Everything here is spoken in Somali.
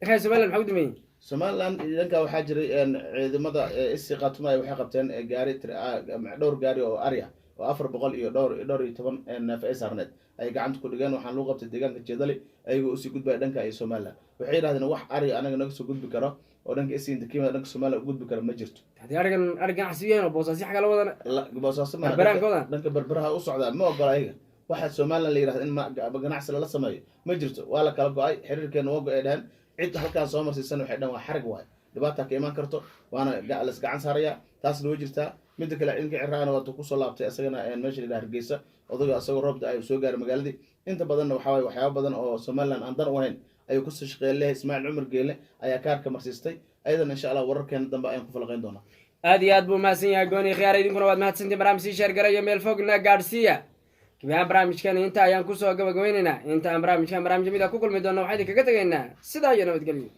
إخي سومالان محمود مين somaliland idanka waxaa jiray ciidamada isii qaatuma ay waxay qabteen gaari dhowr gaari oo arya oo 400 iyo dhowr iyo 10 neef ay saarneed ay gacanta ku dhigeen waxaan lagu qabtay deegaanka jeedali ayagoo usii gudbay dhanka ay Somaliland waxay yiraahdeen wax arya anaga naga soo gudbi karo oo dhanka isii inta kiima dhanka Somaliland u gudbi karo ma jirto hadii argan xasiyeen oo boosaasi xaga la wadana boosaasi ma dhanka berberaha u socda ma ogola ayaga waxa Somaliland la yiraahdo in ganacsi la sameeyo ma jirto waa la kala go'ay xiriirkeena waa go'ay dhahan cid halkaan soo marsiisan waxay dhan waa xarig waay dhibaato ka iman karto waana gacan gacan saaraya taas loo jirtaa mid kale inka ciraana waa ku soo laabtay asagana meesha la Hargeysa odaga asagoo roobda ay soo gaaray magaaladii inta badan waxa way waxyaabo badan oo Somaliland aan dan u ahayn ay ku soo shaqeeyay Ismaaciil Umar Geele ayaa kaarka marsiistay aydan insha Allah wararkeena dambe ayaan ku falaqeyn doonaa aad iyo aad buu mahadsan yahay gooni khiyaar idinkuna waad mahadsantiin barnaamijkii share gareeyo meel fogna gaarsiiya كمان برامج كان انت ايام كوسو غبغويننا انت برامج ميدا ku kulmi doona waxaan idinkaga tagaynaa sida ayana wad galiyo